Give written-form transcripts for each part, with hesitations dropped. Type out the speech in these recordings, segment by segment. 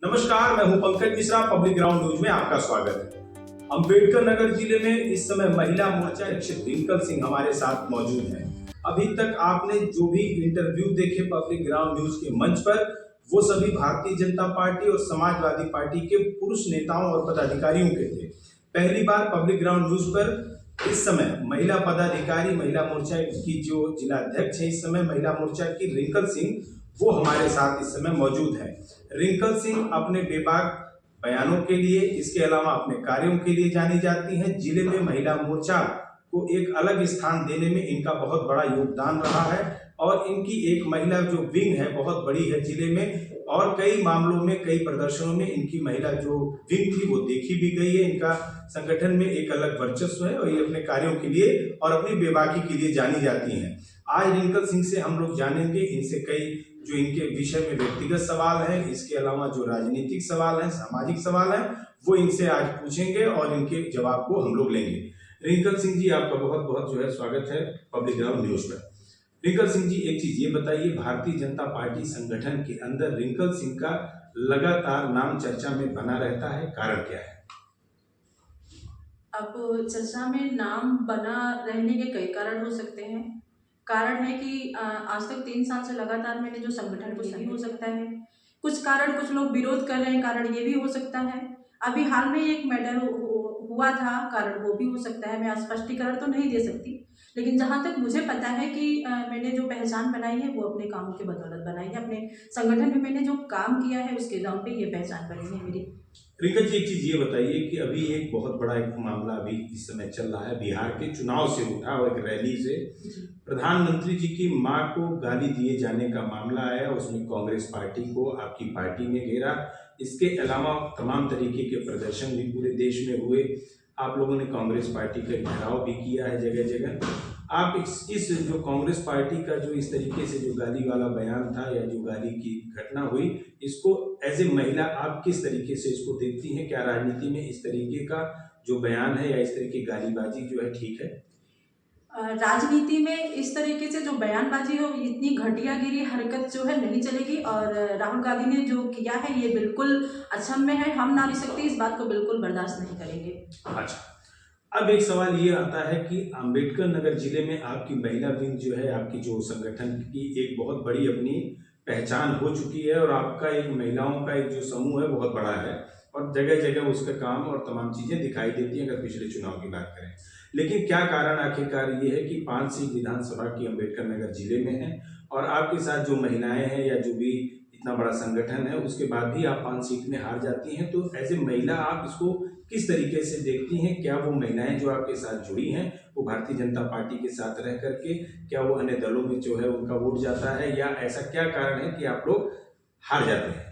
नमस्कार, मैं हूं Pankaj Mishra. Public ground news में आपका स्वागत है। अम्बेडकर नगर जिले में इस समय महिला मोर्चा अध्यक्ष रिंकल सिंह हमारे साथ मौजूद हैं। अभी तक आपने जो भी इंटरव्यू देखे पब्लिक ग्राउंड न्यूज के मंच पर, वो सभी भारतीय जनता पार्टी और समाजवादी पार्टी के पुरुष नेताओं और पदाधिकारियों के थे। पहली बार पब्लिक ग्राउंड न्यूज पर इस समय महिला पदाधिकारी, महिला मोर्चा की जो जिला अध्यक्ष है इस समय महिला मोर्चा की रिंकल सिंह, वो हमारे साथ इस समय मौजूद है। रिंकल सिंह अपने बेबाक बयानों के लिए, इसके अलावा अपने कार्यों के लिए जानी जाती हैं। जिले में महिला मोर्चा को एक अलग स्थान देने में इनका बहुत बड़ा योगदान रहा है और इनकी एक महिला जो विंग है बहुत बड़ी है जिले में, और कई मामलों में, कई प्रदर्शनों में इनकी महिला जो विंग थी वो देखी भी गई है। इनका संगठन में एक अलग वर्चस्व है और ये अपने कार्यों के लिए और अपनी बेबाकी के लिए जानी जाती हैं। आज रिंकल सिंह से हम लोग जानेंगे, इनसे कई जो इनके विषय में व्यक्तिगत सवाल हैं, इसके अलावा जो राजनीतिक सवाल हैं, सामाजिक सवाल हैं, वो इनसे आज पूछेंगे और इनके जवाब को हम लोग लेंगे। रिंकल सिंह जी, आपका बहुत बहुत जो है स्वागत है पब्लिक ग्राउंड न्यूज पर। रिंकल सिंह जी, एक चीज ये बताइए, भारतीय जनता पार्टी संगठन के अंदर रिंकल सिंह का लगातार नाम चर्चा में बना रहता है, कारण क्या है? अब चर्चा में नाम बना रहने के कई कारण हो सकते हैं। कारण है कि आज तक 3 साल से लगातार मैंने जो संगठन को सही हो सकता है। कुछ कारण, कुछ लोग विरोध कर रहे हैं, कारण ये भी हो सकता है। अभी हाल में एक मैटर हुआ था, कारण वो भी हो सकता है। मैं स्पष्टीकरण तो नहीं दे सकती, लेकिन जहाँ तक मुझे पता है कि मैंने जो पहचान बनाई है वो अपने कामों के बदौलत बनाई है। अपने संगठन में मैंने जो काम किया है उसके दम पे ये पहचान बनी है मेरी। रिंकल जी, एक चीज ये बताइए कि अभी एक बहुत बड़ा एक मामला अभी इस समय चल रहा है, बिहार के चुनाव से उठा और एक रैली से प्रधानमंत्री जी की मां को गाली दिए जाने का मामला आया। उसमें कांग्रेस पार्टी को आपकी पार्टी ने घेरा। इसके अलावा तमाम तरीके के प्रदर्शन भी पूरे देश में हुए। आप लोगों ने कांग्रेस पार्टी का घेराव भी किया है जगह जगह। आप इस जो कांग्रेस पार्टी का जो इस तरीके से जो गाली वाला बयान था या जो गाली की घटना हुई, इसको एज ए महिला आप किस तरीके से इसको देखती हैं? क्या राजनीति में इस तरीके का जो बयान है या इस तरह की गालीबाजी जो है ठीक है? राजनीति में इस तरीके से जो बयानबाजी हो, इतनी घटियागिरी हरकत जो है नहीं चलेगी। और राहुल गांधी ने जो किया है ये बिल्कुल अक्षम्य है। हम नारी शक्ति इस बात को बिल्कुल बर्दाश्त नहीं करेंगे। अच्छा, अब एक सवाल ये आता है कि अम्बेडकर नगर जिले में आपकी महिला विंग जो है, आपकी जो संगठन की एक बहुत बड़ी अपनी पहचान हो चुकी है और आपका एक महिलाओं का एक जो समूह है बहुत बड़ा है और जगह जगह उसका काम और तमाम चीजें दिखाई देती हैं अगर पिछले चुनाव की बात करें। लेकिन क्या कारण आखिरकार ये है कि 5 सीट विधानसभा की अम्बेडकर नगर जिले में है और आपके साथ जो महिलाएं हैं या जो भी इतना बड़ा संगठन है, उसके बाद भी आप 5 सीट में हार जाती हैं। तो एज ए महिला आप इसको किस तरीके से देखती हैं? क्या वो महिलाएं जो आपके साथ जुड़ी हैं वो भारतीय जनता पार्टी के साथ रह करके, क्या वो अन्य दलों में जो है उनका वोट जाता है, या ऐसा क्या कारण है कि आप लोग हार जाते हैं?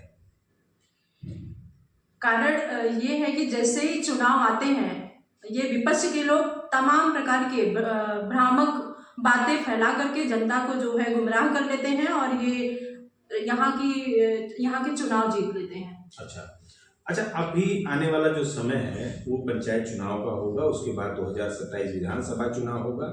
कारण ये है कि जैसे ही चुनाव आते हैं, ये विपक्ष के लोग तमाम प्रकार के भ्रामक बातें फैला करके जनता को जो है गुमराह कर लेते हैं और ये यहाँ के चुनाव जीत लेते हैं। अच्छा, अभी आने वाला जो समय है वो पंचायत चुनाव का होगा, उसके बाद 2027 विधानसभा चुनाव होगा।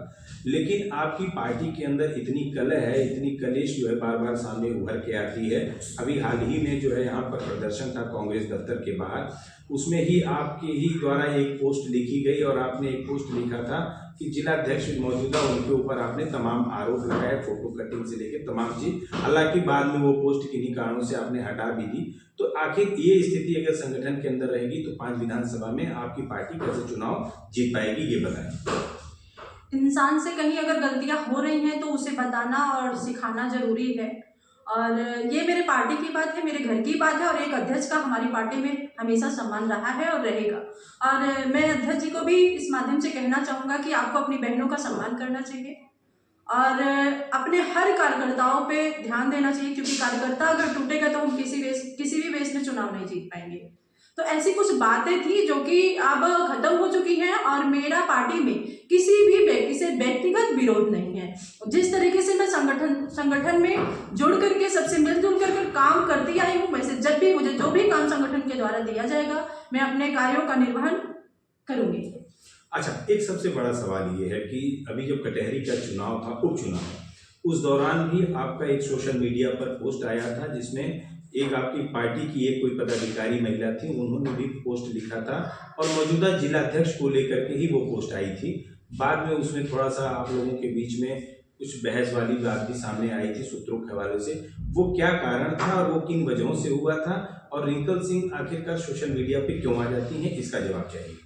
लेकिन आपकी पार्टी के अंदर इतनी कलह है, इतनी कलेश जो है बार बार सामने उभर के आती है। अभी हाल ही में जो है यहाँ पर प्रदर्शन था कांग्रेस दफ्तर के बाहर, उसमें ही आपके ही द्वारा एक पोस्ट लिखी गई और आपने एक पोस्ट लिखा था कि जिला अध्यक्ष मौजूदा, उनके ऊपर आपने तमाम आरोप लगाए, फोटो कटिंग से लेकर तमाम चीज। हालांकि बाद में वो पोस्ट किन्हीं कारणों से आपने हटा भी दी। तो आखिर ये स्थिति अगर संगठन के अंदर रहेगी तो 5 विधानसभा में आपकी पार्टी कैसे चुनाव जीत पाएगी, ये बताएं। इंसान से कहीं अगर गलतियां हो रही हैं तो उसे बताना और सिखाना जरूरी है। और ये मेरे पार्टी की बात है, मेरे घर की बात है और एक अध्यक्ष का हमारी पार्टी में हमेशा सम्मान रहा है और रहेगा। और मैं अध्यक्ष जी को भी इस माध्यम से कहना चाहूँगा कि आपको अपनी बहनों का सम्मान करना चाहिए और अपने हर कार्यकर्ताओं पे ध्यान देना चाहिए, क्योंकि कार्यकर्ता अगर टूटेगा तो हम किसी भी बेस में चुनाव नहीं जीत पाएंगे। तो ऐसी कुछ बातें थी जो कि अब खत्म हो चुकी हैं और मेरा पार्टी में किसी भी व्यक्ति से व्यक्तिगत विरोध नहीं है। जिस तरीके से मैं संगठन में जुड़ करके सबसे मिलजुल कर काम करती आई हूँ, वैसे जब भी मुझे जो भी काम संगठन के द्वारा दिया जाएगा मैं अपने कार्यों का निर्वहन करूंगी। अच्छा, एक सबसे बड़ा सवाल ये है कि अभी जब कटहरी का चुनाव था, उपचुनाव, उस दौरान भी आपका एक सोशल मीडिया पर पोस्ट आया था जिसमें एक आपकी पार्टी की एक कोई पदाधिकारी महिला थी, उन्होंने भी पोस्ट लिखा था और मौजूदा जिलाध्यक्ष को लेकर के ही वो पोस्ट आई थी। बाद में उसमें थोड़ा सा आप लोगों के बीच में कुछ बहस वाली बात भी सामने आई थी सूत्रों के हवाले से। वो क्या कारण था और वो किन वजहों से हुआ था, और रिंकल सिंह आखिरकार सोशल मीडिया पे क्यों आ जाती हैं, इसका जवाब चाहिए।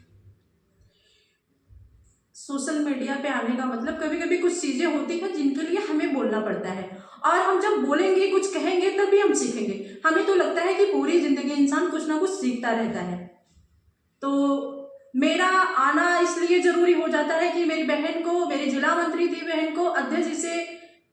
सोशल मीडिया पे आने का मतलब कभी कभी कुछ चीजें होती हैं जिनके लिए हमें बोलना पड़ता है, और हम जब बोलेंगे कुछ कहेंगे तभी हम सीखेंगे। हमें तो लगता है कि पूरी जिंदगी इंसान कुछ ना कुछ सीखता रहता है। तो मेरा आना इसलिए जरूरी हो जाता है कि मेरी बहन को, मेरी जिला मंत्री थी बहन को, अध्यक्ष जी से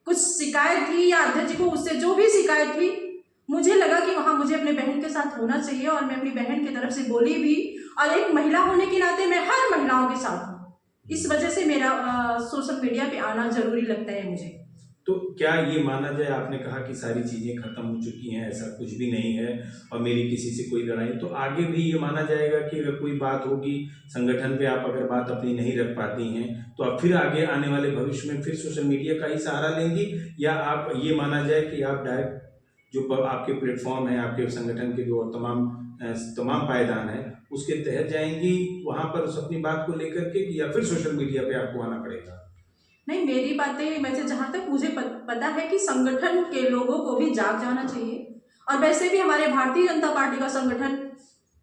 कुछ शिकायत थी या अध्यक्ष जी को उससे जो भी शिकायत थी, मुझे लगा कि वहां मुझे अपने बहन के साथ होना चाहिए, और मैं अपनी बहन की तरफ से बोली भी। और एक महिला होने के नाते मैं हर महिलाओं के साथ हूँ, इस वजह से मेरा सोशल मीडिया पे आना जरूरी लगता है मुझे। तो क्या ये माना जाए, आपने कहा कि सारी चीज़ें खत्म हो चुकी हैं, ऐसा कुछ भी नहीं है और मेरी किसी से कोई लड़ाई, तो आगे भी ये माना जाएगा कि अगर कोई बात होगी संगठन पे, आप अगर बात अपनी नहीं रख पाती हैं तो आप फिर आगे आने वाले भविष्य में फिर सोशल मीडिया का ही सहारा लेंगी, या आप ये माना जाए कि आप डायरेक्ट जो आपके प्लेटफॉर्म है, आपके संगठन के जो तमाम पायदान है उसके तहत जाएंगी वहाँ पर उस अपनी बात को लेकर के, या फिर सोशल मीडिया पे आपको आना पड़ेगा? नहीं, मेरी बातें वैसे जहाँ तक मुझे पता है कि संगठन के लोगों को भी जाग जाना चाहिए, और वैसे भी हमारे भारतीय जनता पार्टी का संगठन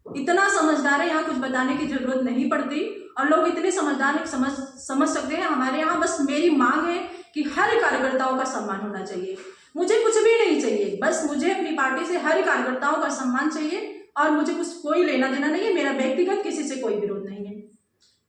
इतना समझदार है, यहाँ कुछ बताने की जरूरत नहीं पड़ती, और लोग इतने समझदार हैं, समझ सकते हैं। हमारे यहाँ बस मेरी मांग है कि हर कार्यकर्ताओं का सम्मान होना चाहिए। मुझे कुछ भी नहीं चाहिए, बस मुझे अपनी पार्टी से हर कार्यकर्ताओं का सम्मान चाहिए, और मुझे कुछ कोई लेना देना नहीं है। मेरा व्यक्तिगत किसी से कोई विरोध नहीं है।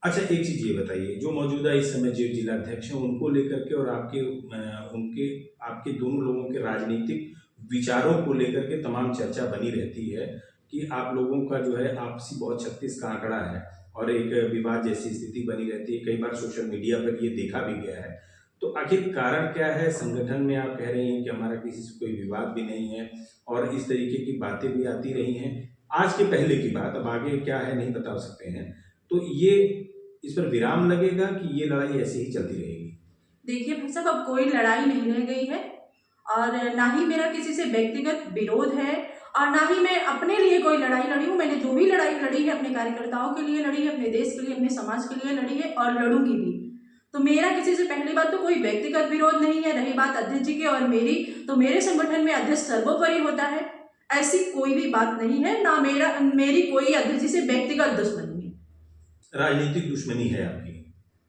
अच्छा, एक चीज़ ये बताइए, जो मौजूदा इस समय जो जिलाध्यक्ष हैं उनको लेकर के और आपके दोनों लोगों के राजनीतिक विचारों को लेकर के तमाम चर्चा बनी रहती है कि आप लोगों का जो है आपसी बहुत 36 का आंकड़ा है और एक विवाद जैसी स्थिति बनी रहती है। कई बार सोशल मीडिया पर ये देखा भी गया है। तो आखिर कारण क्या है? संगठन में आप कह रही हैं कि हमारा किसी से कोई विवाद भी नहीं है और इस तरीके की बातें भी आती रही हैं। आज के पहले की बात, अब आगे क्या है नहीं बता सकते हैं। तो ये इस पर विराम लगेगा कि ये लड़ाई ऐसे ही चलती रहेगी? देखिए भाई साहब, अब कोई लड़ाई नहीं रह गई है, और ना ही मेरा किसी से व्यक्तिगत विरोध है, और ना ही मैं अपने लिए कोई लड़ाई लड़ी हूँ। मैंने जो भी लड़ाई लड़ी है अपने कार्यकर्ताओं के लिए लड़ी है, अपने देश के लिए, अपने समाज के लिए लड़ी है, और लड़ूंगी भी। तो मेरा किसी से पहली बात तो कोई व्यक्तिगत विरोध नहीं है। रही बात अध्यक्ष जी की और मेरी, तो मेरे संगठन में अध्यक्ष सर्वोपरि होता है, ऐसी कोई भी बात नहीं है। ना मेरी कोई अध्यक्ष जी से व्यक्तिगत दुश्मनी है। राजनीतिक दुश्मनी है आपकी?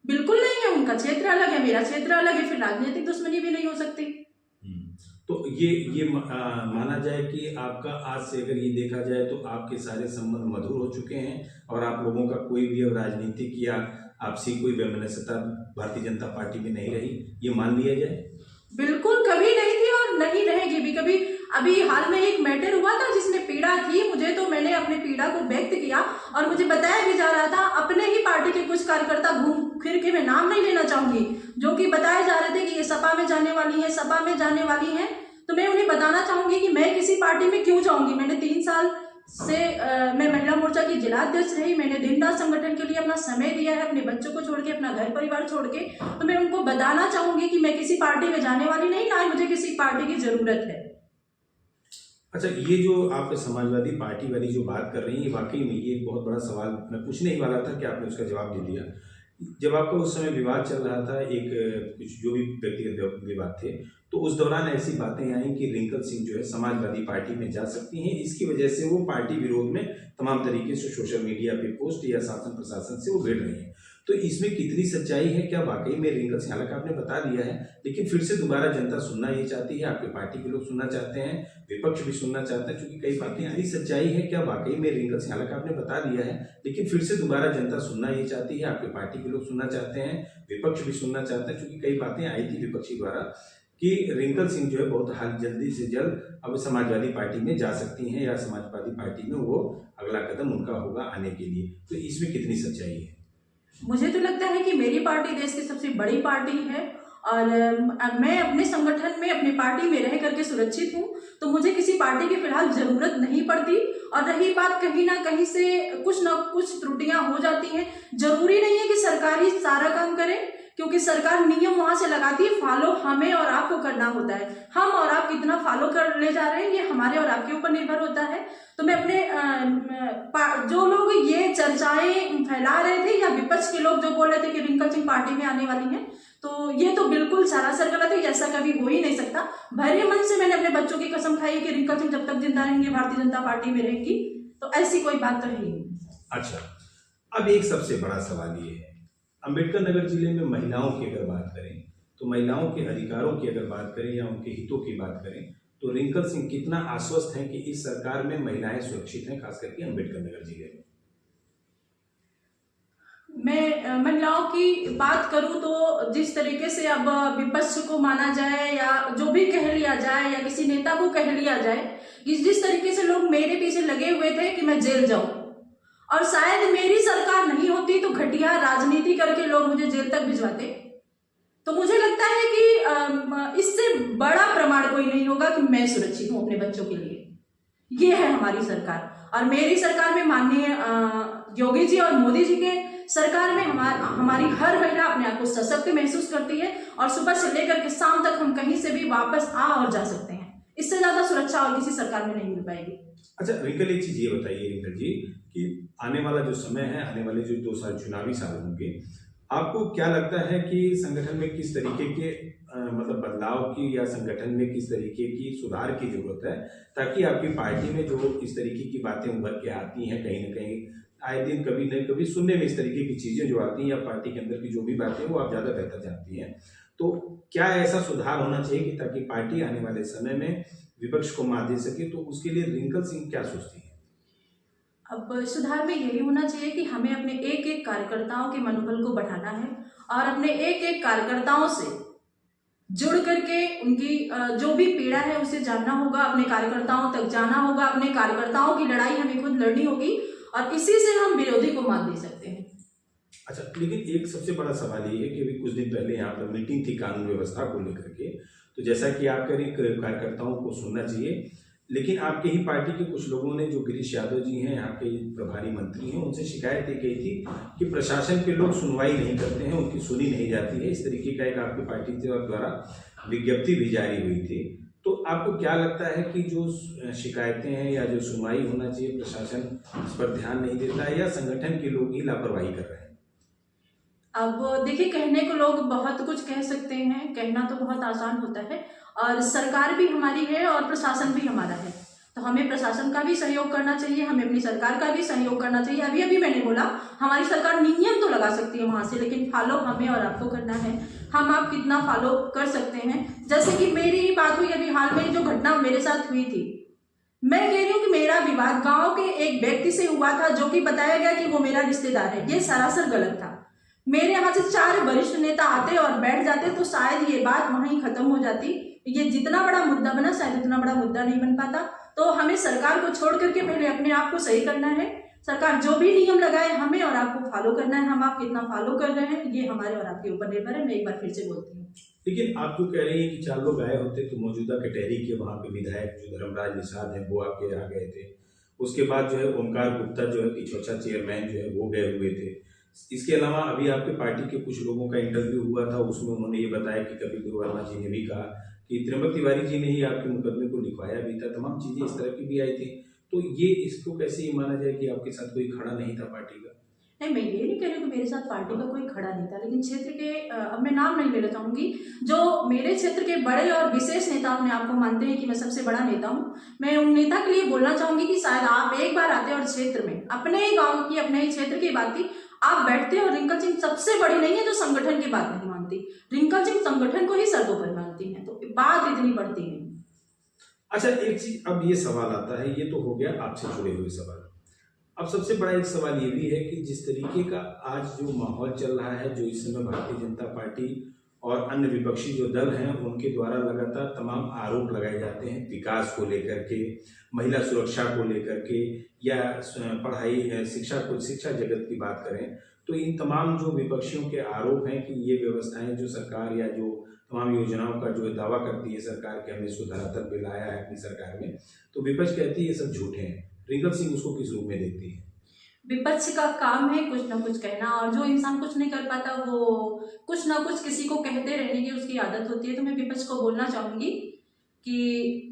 बिल्कुल नहीं है। उनका क्षेत्र अलग है, मेरा क्षेत्र अलग है, फिर राजनीतिक दुश्मनी भी नहीं हो सकती। तो ये माना जाए कि आपका आज से अगर ये देखा जाए तो आपके सारे संबंध मधुर हो चुके हैं और आप लोगों का कोई भी अब राजनीतिक या आपसी कोई वैमनस्यता भारतीय जनता पार्टी में नहीं रही, ये मान लिया जाए? बिल्कुल, कभी नहीं थी और नहीं रहेगी भी कभी। अभी हाल में एक मैटर हुआ था जिसमें पीड़ा थी मुझे, तो मैंने अपने पीड़ा को व्यक्त किया, और मुझे बताया भी जा रहा था। अपने ही पार्टी के कुछ कार्यकर्ता घूम फिर के, मैं नाम नहीं लेना चाहूंगी, जो कि बताए जा रहे थे कि ये सपा में जाने वाली है, सपा में जाने वाली है। तो मैं उन्हें बताना चाहूंगी कि मैं किसी पार्टी में क्यों जाऊंगी। मैंने 3 साल से मैं महिला मोर्चा की जिलाध्यक्ष रही। मैंने दिन रात संगठन के लिए अपना समय दिया है, अपने बच्चों को छोड़ के, अपना घर परिवार छोड़ के। तो मैं उनको बताना चाहूंगी कि मैं किसी पार्टी में जाने वाली नहीं, ना ही मुझे किसी पार्टी की जरूरत है। अच्छा, ये जो आप समाजवादी पार्टी वाली जो बात कर रही हैं, वाकई में ये एक बहुत बड़ा सवाल मैं पूछने ही वाला था कि आपने उसका जवाब दे दिया। जब आपका उस समय विवाद चल रहा था, एक कुछ जो भी व्यक्तिगत विवाद थे, तो उस दौरान ऐसी बातें आई कि रिंकल सिंह जो है समाजवादी पार्टी में जा सकती हैं। इसकी वजह से वो पार्टी विरोध में तमाम तरीके से सोशल मीडिया पे पोस्ट या शासन प्रशासन से वो भिड़ रही हैं। तो इसमें कितनी सच्चाई है? क्या वाकई में रिंकल सिंह, हालांकि आपने बता दिया है, लेकिन फिर से दोबारा जनता सुनना ये चाहती है, आपके पार्टी के लोग सुनना चाहते हैं, विपक्ष भी सुनना चाहता है, क्योंकि कई बातें आई। सच्चाई है क्या वाकई में रिंकल सिंह, हालांकि आपने बता दिया है, लेकिन फिर से दोबारा जनता सुनना ये चाहती है, आपके पार्टी के लोग सुनना चाहते हैं, विपक्ष भी सुनना चाहता है, क्योंकि कई बातें आई थी विपक्षी द्वारा कि रिंकल सिंह जो है बहुत जल्दी से जल्द अब समाजवादी पार्टी में जा सकती हैं या समाजवादी पार्टी में वो अगला कदम उनका होगा आने के लिए। तो इसमें कितनी सच्चाई है? मुझे तो लगता है कि मेरी पार्टी देश की सबसे बड़ी पार्टी है, और मैं अपने संगठन में, अपनी पार्टी में रह करके सुरक्षित हूँ, तो मुझे किसी पार्टी की फिलहाल जरूरत नहीं पड़ती। और रही बात, कहीं ना कहीं से कुछ ना कुछ त्रुटियां हो जाती हैं। जरूरी नहीं है कि सरकार ही सारा काम करे, क्योंकि सरकार नियम वहां से लगाती है, फॉलो हमें और आपको करना होता है। हम और आप कितना फॉलो कर ले जा रहे हैं ये हमारे और आपके ऊपर निर्भर होता है। तो मैं अपने जो लोग ये चर्चाएं फैला रहे थे या विपक्ष के लोग जो बोल रहे थे कि रिंकल सिंह पार्टी में आने वाली है, तो ये तो बिल्कुल सरासर गलत है। ऐसा कभी हो ही नहीं सकता। भरे मन से मैंने अपने बच्चों की कसम खाई है कि रिंकल सिंह जब तक जिंदा रहेंगे भारतीय जनता पार्टी में रहेगी, तो ऐसी कोई बात तो है ही नहीं। अच्छा, अब एक सबसे बड़ा सवाल ये है, अंबेडकर नगर जिले में महिलाओं की अगर बात करें तो महिलाओं के अधिकारों की अगर बात करें या उनके हितों की बात करें तो रिंकल सिंह कितना आश्वस्त हैं कि इस सरकार में महिलाएं सुरक्षित हैं, खास करके अंबेडकर नगर जिले में? मैं महिलाओं की बात करूं तो जिस तरीके से अब विपक्ष को माना जाए या जो भी कह लिया जाए या किसी नेता को कह लिया जाए, जिस तरीके से लोग मेरे पीछे लगे हुए थे कि मैं जेल जाऊं, और शायद मेरी सरकार नहीं होती तो घटिया राजनीति करके लोग मुझे जेल तक भिजवाते। तो मुझे लगता है कि इससे बड़ा प्रमाण कोई नहीं होगा कि मैं सुरक्षित हूं अपने बच्चों के लिए। ये है हमारी सरकार। और मेरी सरकार में माननीय योगी जी और मोदी जी के सरकार में हमारी हर महिला अपने आप को सशक्त महसूस करती है और सुबह से लेकर के शाम तक हम कहीं से भी वापस आ और जा सकते हैं। इससे ज्यादा सुरक्षा और किसी सरकार में नहीं मिल पाएगी। अच्छा रिंकल, एक चीज ये बताइए रिंकल जी कि आने वाला जो समय है, आने वाले जो 2 साल चुनावी साल होंगे, आपको क्या लगता है कि संगठन में किस तरीके के मतलब बदलाव की या संगठन में किस तरीके की सुधार की जरूरत है, ताकि आपकी पार्टी में जो इस तरीके की बातें उभर के आती हैं, कहीं ना कहीं आए दिन कभी न कभी सुनने में इस तरीके की चीजें जो आती हैं या पार्टी के अंदर की जो भी बातें वो आप ज्यादा बेहतर जानती हैं, तो क्या ऐसा सुधार होना चाहिए कि ताकि पार्टी आने वाले समय में विपक्ष को मात दे सके? तो उसके लिए रिंकल सिंह क्या सोचती है? अब सुधार में यही होना चाहिए कि हमें अपने एक एक कार्यकर्ताओं के मनोबल को बढ़ाना है और अपने एक एक कार्यकर्ताओं से जुड़ करके उनकी जो भी पीड़ा है उसे जानना होगा, अपने कार्यकर्ताओं तक जाना होगा, अपने कार्यकर्ताओं की लड़ाई हमें खुद लड़नी होगी और इसी से हम विरोधी को मात दे सकते हैं। अच्छा, लेकिन एक सबसे बड़ा सवाल ये है कि अभी कुछ दिन पहले यहाँ पर मीटिंग थी कानून व्यवस्था को लेकर के, तो जैसा कि आप कह रहे कार्यकर्ताओं को सुनना चाहिए, लेकिन आपके ही पार्टी के कुछ लोगों ने, जो गिरीश यादव जी हैं यहाँ के प्रभारी मंत्री हैं, उनसे शिकायत ये की थी कि प्रशासन के लोग सुनवाई नहीं करते हैं, उनकी सुनी नहीं जाती है। इस तरीके का एक आपकी पार्टी द्वारा विज्ञप्ति भी जारी हुई थी। तो आपको क्या लगता है कि जो शिकायतें हैं या जो सुनवाई होना चाहिए, प्रशासन इस पर ध्यान नहीं देता है या संगठन के लोग ही लापरवाही कर रहे हैं? अब देखिए, कहने को लोग बहुत कुछ कह सकते हैं, कहना तो बहुत आसान होता है, और सरकार भी हमारी है और प्रशासन भी हमारा है, तो हमें प्रशासन का भी सहयोग करना चाहिए, हमें अपनी सरकार का भी सहयोग करना चाहिए। अभी अभी मैंने बोला हमारी सरकार नियम तो लगा सकती है वहां से, लेकिन फॉलो हमें और आपको करना है। हम आप कितना फॉलो कर सकते हैं, जैसे कि मेरी ही बात हुई अभी हाल में, जो घटना मेरे साथ हुई थी, मैं कह रही हूँ कि मेरा विवाद गांव के एक व्यक्ति से हुआ था, जो कि बताया गया कि वो मेरा रिश्तेदार है। ये सरासर गलत था। मेरे यहाँ से 4 वरिष्ठ नेता आते और बैठ जाते तो शायद ये बात वहीं खत्म हो जाती। ये जितना बड़ा मुद्दा बना, शायद उतना बड़ा मुद्दा नहीं बन पाता। तो हमें सरकार को छोड़ करके पहले अपने आप को सही करना है। सरकार जो भी नियम लगाए हमें और आपको फॉलो करना है। हम आप कितना फॉलो कर रहे हैं ये हमारे और आपके ऊपर निर्भर है। मैं एक बार फिर से बोलती हूँ। लेकिन आप जो कह रही हैं कि 4 लोग आए होते, तो मौजूदा कटहरी के वहाँ पे विधायक जो धर्मराज निषाद हैं वो आपके यहाँ गए थे, उसके बाद जो है ओमकार गुप्ता जो है इछोछा चेयरमैन जो है वो गए हुए थे। इसके अलावा अभी आपके पार्टी के कुछ लोगों का इंटरव्यू हुआ था, उसमें उन्होंने ये बताया कि कपिल वर्मा जी ने भी कहा कि त्र्यंबक तिवारी जी ने ही आपके मुकदमे को लिखवाया भी था, तमाम चीजें इस तरह की भी आई थी। तो ये इसको कैसे ये माना जाए कि आपके साथ कोई खड़ा नहीं था पार्टी का? नहीं, मैं ये नहीं कह रही कि मेरे साथ पार्टी का कोई खड़ा नहीं था, लेकिन क्षेत्र के अब मैं नाम नहीं लेना चाहूंगी, जो मेरे क्षेत्र के बड़े और विशेष नेता अपने आप को मानते हैं कि मैं सबसे बड़ा नेता हूं, मैं उन नेता के लिए बोलना चाहूंगी कि शायद आप एक बार आते और क्षेत्र में अपने ही गाँव की, अपने ही क्षेत्र की बात की आप बैठते और रिंकल सिंह सबसे बड़ी नहीं है जो संगठन की बात नहीं मानती। रिंकल सिंह संगठन को ही सर पर मानती है, तो बात इतनी बढ़ती नहीं। अच्छा, एक चीज अब ये सवाल आता है, ये तो हो गया आपसे जुड़े हुए सवाल। अब सबसे बड़ा एक सवाल ये भी है कि जिस तरीके का आज जो माहौल चल रहा है, जो इस समय भारतीय जनता पार्टी और अन्य विपक्षी जो दल हैं उनके द्वारा लगातार तमाम आरोप लगाए जाते हैं विकास को लेकर के, महिला सुरक्षा को लेकर के, या पढ़ाई शिक्षा जगत की बात करें तो इन तमाम जो विपक्षियों के आरोप हैं कि ये व्यवस्थाएं जो सरकार या जो तमाम योजनाओं का जो दावा करती है सरकार के हमने इसको धरातल पे लाया है अपनी सरकार में, तो विपक्ष कहती है ये सब झूठे हैं। रिंकल सिंह उसको किस रूप में देखती है? विपक्ष का काम है कुछ ना कुछ कहना, और जो इंसान कुछ नहीं कर पाता वो कुछ ना कुछ किसी को कहते रहने की उसकी आदत होती है। तो मैं विपक्ष को बोलना चाहूंगी कि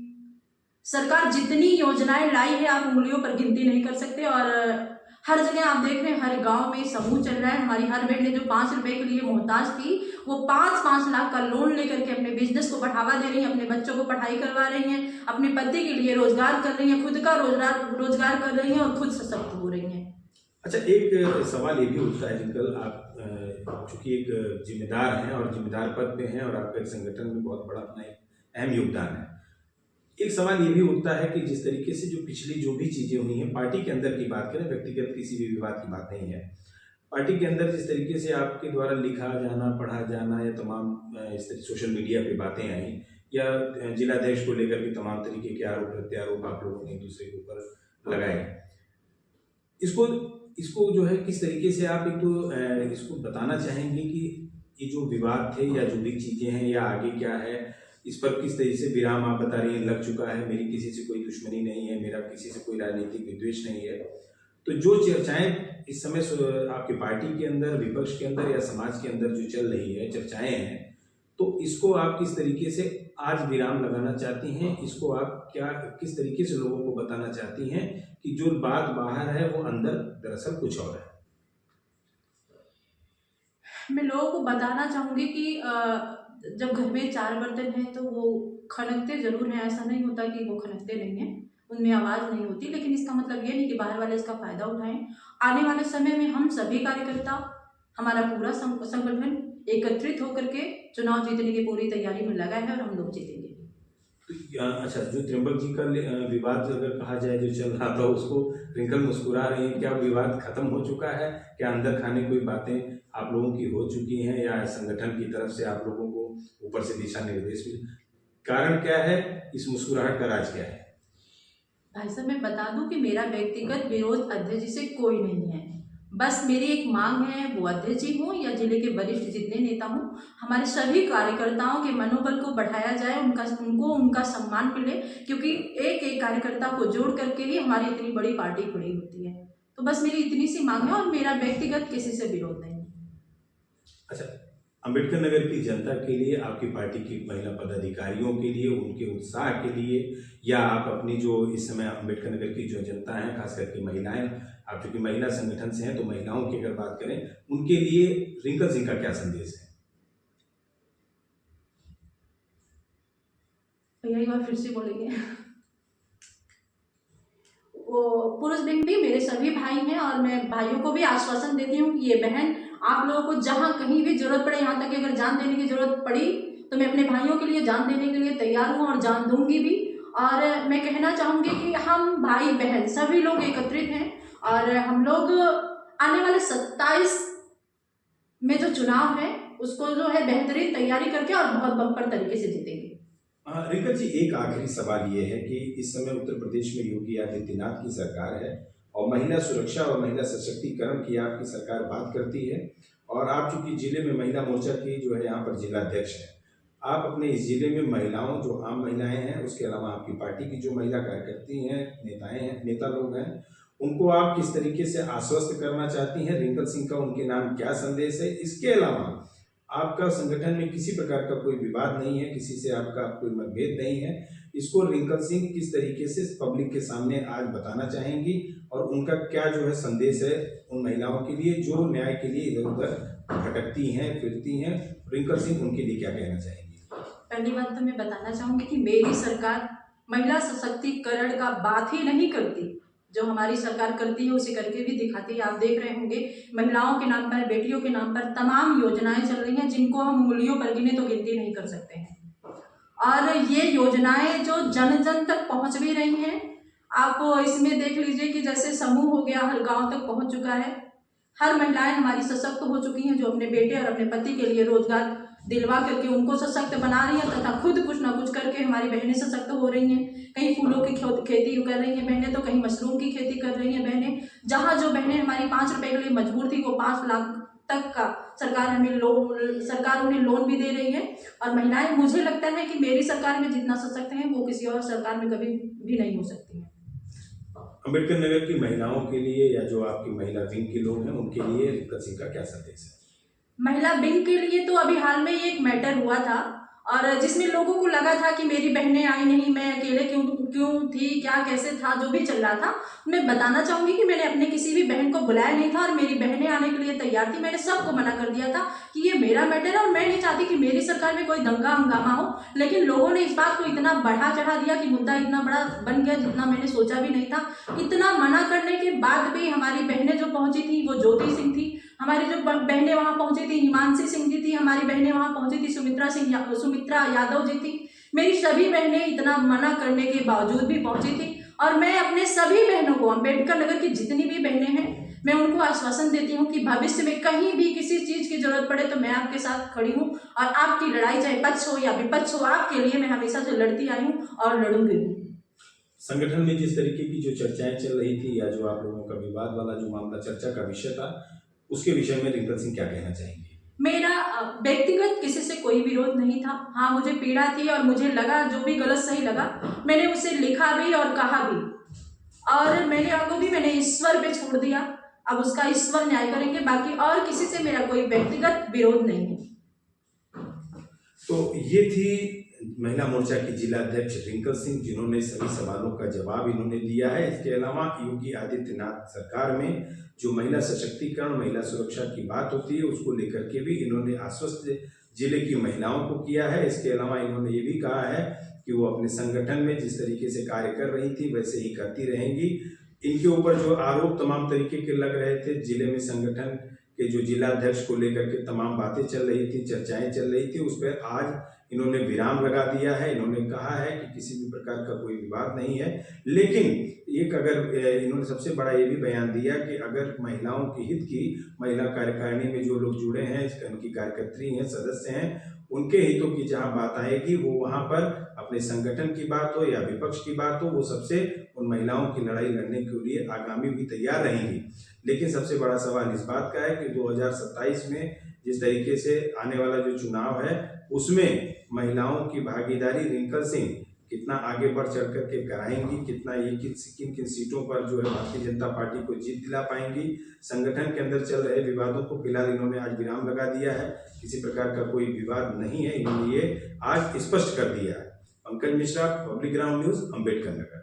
सरकार जितनी योजनाएं लाई है आप उंगलियों पर गिनती नहीं कर सकते, और हर जगह आप देख रहे हैं हर गांव में समूह चल रहा है। हमारी हर बहनें जो 5 रुपए के लिए मोहताज थी वो 5-5 लाख का लोन लेकर के अपने बिजनेस को बढ़ावा दे रही हैं, अपने बच्चों को पढ़ाई करवा रही हैं, अपने पति के लिए रोजगार कर रही हैं, खुद का रोजगार कर रही हैं और खुद सशक्त हो रही हैं। अच्छा, एक सवाल ये भी उठता है जिनकल आप चूंकि एक जिम्मेदार हैं और जिम्मेदार पद पे हैं और आपका एक संगठन में बहुत बड़ा अपना एक अहम योगदान है। एक सवाल ये भी उठता है कि जिस तरीके से जो पिछली जो भी चीजें हुई हैं पार्टी के अंदर की बात करें, व्यक्तिगत किसी भी विवाद की बात नहीं है, पार्टी के अंदर जिस तरीके से आपके द्वारा लिखा जाना, पढ़ा जाना या तमाम इस तरह सोशल मीडिया पे बातें आई या जिलाध्यक्ष को लेकर के तमाम तरीके के आरोप प्रत्यारोप आप लोगों ने एक दूसरे के ऊपर लगाए, इसको जो है किस तरीके से आप एक तो इसको बताना चाहेंगे कि ये जो विवाद थे या जो भी चीजें हैं या आगे क्या है, इस पर किस तरीके से विराम आप बता रही हैं लग चुका है, मेरी किसी से कोई दुश्मनी नहीं है, मेरा किसी से कोई राजनीतिक विद्वेष नहीं है। तो जो चर्चाएं इस समय आपकी पार्टी के अंदर, विपक्ष के अंदर या समाज के अंदर जो चल रही है चर्चाएं हैं, तो इसको आप किस तरीके से आज विराम लगाना चाहती हैं, इसको आप किस तरीके से लोगों को बताना चाहती हैं कि जो बात बाहर है वो अंदर दरअसल कुछ और है? मैं लोगों को बताना चाहूंगी कि जब घर में 4 बर्तन हैं तो वो खनकते जरूर हैं, ऐसा नहीं होता कि वो खनकते नहीं हैं, उनमें आवाज़ नहीं होती, लेकिन इसका मतलब ये नहीं कि बाहर वाले इसका फ़ायदा उठाएं। आने वाले समय में हम सभी कार्यकर्ता, हमारा पूरा संगठन एकत्रित होकर के चुनाव जीतने की पूरी तैयारी में लगा है और हम लोग जीतेंगे। अच्छा, जो त्र्यंबक जी का विवाद अगर कहा जाए जो चल रहा था उसको रिंकल मुस्कुरा रही है, क्या विवाद खत्म हो चुका है? क्या अंदर खाने कोई बातें आप लोगों की हो चुकी हैं या संगठन की तरफ से आप लोगों को ऊपर से दिशा निर्देश मिले? कारण क्या है, इस मुस्कुराहट का राज क्या है? भाई साहब, मैं बता दूं कि मेरा व्यक्तिगत विरोध अध्यक्ष जी से कोई नहीं है, बस मेरी एक मांग है, वो अध्यक्ष जी हों या जिले के वरिष्ठ जितने नेता हों, हमारे सभी कार्यकर्ताओं के मनोबल को बढ़ाया जाए, उनका सम्मान मिले, क्योंकि एक एक कार्यकर्ता को जोड़ करके ही हमारी इतनी बड़ी पार्टी खड़ी होती है। तो बस मेरी इतनी सी मांग है और मेरा व्यक्तिगत किसी से विरोध नहीं है। अच्छा, अंबेडकर नगर की जनता के लिए, आपकी पार्टी की महिला पदाधिकारियों के लिए, उनके उत्साह के लिए, या आप अपनी जो इस समय अंबेडकर नगर की जो जनता है, खास करके महिलाएं, आप चूंकि महिला संगठन से हैं तो महिलाओं की अगर बात करें, उनके लिए रिंकल सिंह का क्या संदेश है? भैया एक बार फिर से बोलेंगे? वो पुरुष विंग भी मेरे सभी भाई हैं और मैं भाइयों को भी आश्वासन देती हूँ कि ये बहन, आप लोगों को जहाँ कहीं भी जरूरत पड़े, यहाँ तक कि अगर जान देने की जरूरत पड़ी तो मैं अपने भाइयों के लिए जान देने के लिए तैयार हूँ और जान दूंगी भी। और मैं कहना चाहूँगी कि हम भाई बहन सभी लोग एकत्रित हैं और हम लोग आने वाले 27 में जो चुनाव है उसको जो है बेहतरीन तैयारी करके और बहुत बम्पर तरीके से जीतेंगे। रिंकल जी, एक आखिरी सवाल ये है कि इस समय उत्तर प्रदेश में योगी आदित्यनाथ की सरकार है और महिला सुरक्षा और महिला सशक्तिकरण की आपकी सरकार बात करती है, और आप चूंकि जिले में महिला मोर्चा की जो है यहाँ पर जिलाध्यक्ष है, आप अपने इस जिले में महिलाओं, जो आम महिलाएं हैं, उसके अलावा आपकी पार्टी की जो महिला कार्यकर्ती हैं, नेताएं हैं, नेता लोग हैं, उनको आप किस तरीके से आश्वस्त करना चाहती हैं? रिंकल सिंह का उनके नाम क्या संदेश है? इसके अलावा आपका संगठन में किसी प्रकार का कोई विवाद नहीं है, किसी से आपका कोई मतभेद नहीं है, इसको रिंकल सिंह किस तरीके से पब्लिक के सामने आज बताना चाहेंगी और उनका क्या जो है संदेश है उन महिलाओं के लिए जो न्याय के लिए इधर उधर भटकती हैं, फिरती हैं? रिंकल सिंह उनके लिए क्या कहना चाहेंगी? पहली बात तो मैं बताना चाहूंगी कि मेरी सरकार महिला सशक्तिकरण का बात ही नहीं करती, जो हमारी सरकार करती है उसे करके भी दिखाती है। आप देख रहे होंगे महिलाओं के नाम पर, बेटियों के नाम पर तमाम योजनाएं चल रही हैं जिनको हम उंगलियों पर गिने तो गिनती नहीं कर सकते हैं, और ये योजनाएं जो जन जन तक पहुंच भी रही हैं। आप इसमें देख लीजिए कि जैसे समूह हो गया, हर गांव तक पहुंच चुका है, हर महिलाएं हमारी सशक्त हो चुकी हैं जो अपने बेटे और अपने पति के लिए रोजगार दिलवा करके उनको सशक्त बना रही हैं तथा खुद कुछ ना कुछ करके हमारी बहनें सशक्त हो रही हैं। कहीं फूलों की खेती कर रही हैं बहनें, तो कहीं मशरूम की खेती कर रही हैं बहनें। जहाँ जो बहनें हमारी 5 रुपए के लिए मजबूर थी, वो 5 लाख तक का सरकार उन्हें लोन भी दे रही है। और महिलाएं, मुझे लगता है कि मेरी सरकार में जितना सशक्त हैं वो किसी और सरकार में कभी भी नहीं हो सकती हैं। अम्बेडकर नगर की महिलाओं के लिए या जो आपकी महिला विंग के लोग हैं उनके लिए रिंकल सिंह का क्या संदेश है? महिला विंग के लिए तो अभी हाल में ही एक मैटर हुआ था और जिसमें लोगों को लगा था कि मेरी बहनें आई नहीं, मैं अकेले क्यों क्यों थी, क्या कैसे था, जो भी चल रहा था। मैं बताना चाहूंगी कि मैंने अपने किसी भी बहन को बुलाया नहीं था और मेरी बहनें आने के लिए तैयार थी। मैंने सबको मना कर दिया था कि ये मेरा मैटर है और मैं नहीं चाहती कि मेरी सरकार में कोई दंगा हंगामा हो। लेकिन लोगों ने इस बात को इतना बढ़ा चढ़ा दिया कि मुद्दा इतना बड़ा बन गया जितना मैंने सोचा भी नहीं था। इतना मना करने के बाद भी हमारी बहनें जो पहुंची थी वो ज्योति सिंह थी, हमारी जो बहनें वहां पहुंची थी हिमांशी सिंह जी थी, हमारी बहनें वहां पहुंची थी सुमित्रा यादव जी थी। मेरी सभी बहनें इतना मना करने के बावजूद भी पहुंची थी और मैं अपने सभी बहनों को, अम्बेडकर नगर की जितनी भी बहनें हैं, मैं उनको आश्वासन देती हूँ कि भविष्य में कहीं भी किसी चीज की जरूरत पड़े तो मैं आपके साथ खड़ी हूँ और आपकी लड़ाई चाहे पक्ष हो या विपक्ष हो, आपके लिए मैं हमेशा से लड़ती आई हूँ और लड़ूंगी भी। संगठन में जिस तरीके की जो चर्चाएं चल रही थी या जो आप लोगों का विवाद वाला जो मामला चर्चा का विषय था, उसके विषय में रिंकल सिंह क्या कहना चाहेंगे? मेरा व्यक्तिगत किसी से कोई विरोध नहीं था। हाँ, मुझे पीड़ा थी और मुझे लगा जो भी गलत सही लगा मैंने उसे लिखा भी और कहा भी और मैंने आपको भी मैंने ईश्वर पे छोड़ दिया। अब उसका ईश्वर न्याय करेंगे, बाकी और किसी से मेरा कोई व्यक्तिगत विरोध नहीं है। तो ये थी महिला मोर्चा की जिला अध्यक्ष रिंकल सिंह, जिन्होंने सभी सवालों का जवाब इन्होंने दिया है। इसके अलावा योगी आदित्यनाथ सरकार में जो महिला सशक्तिकरण, महिला सुरक्षा की बात होती है, उसको लेकर के भी इन्होंने आश्वस्त जिले की महिलाओं को किया है। इसके अलावा इन्होंने ये भी कहा है कि वो अपने संगठन में जिस तरीके से कार्य कर रही थी वैसे ही करती रहेंगी। इनके ऊपर जो आरोप तमाम तरीके के लग रहे थे, जिले में संगठन के जो जिला अध्यक्ष को लेकर के तमाम बातें चल रही थी, चर्चाएं चल रही थी, उस पर आज इन्होंने विराम लगा दिया है। इन्होंने कहा है कि किसी भी प्रकार का कोई विवाद नहीं है, लेकिन एक अगर इन्होंने सबसे बड़ा ये भी बयान दिया कि अगर महिलाओं के हित की, महिला कार्यकारिणी में जो लोग जुड़े हैं, उनकी कार्यकर्त्री हैं, सदस्य हैं, उनके हितों की जहां बात आएगी वो वहां पर अपने संगठन की बात हो या विपक्ष की बात हो, वो सबसे उन महिलाओं की लड़ाई लड़ने के लिए आगामी भी तैयार रहेंगी। लेकिन सबसे बड़ा सवाल इस बात का है कि 2027 में जिस तरीके से आने वाला जो चुनाव है उसमें महिलाओं की भागीदारी रिंकल सिंह कितना आगे बढ़ चढ़ करके कराएंगी, कितना ये किन किन सीटों पर जो है भारतीय जनता पार्टी को जीत दिला पाएंगी। संगठन के अंदर चल रहे विवादों को फिलहाल इन्होंने आज विराम लगा दिया है, किसी प्रकार का कोई विवाद नहीं है, इन्होंने ये आज स्पष्ट कर दिया है। Pankaj Mishra, public ground news, Ambedkar नगर।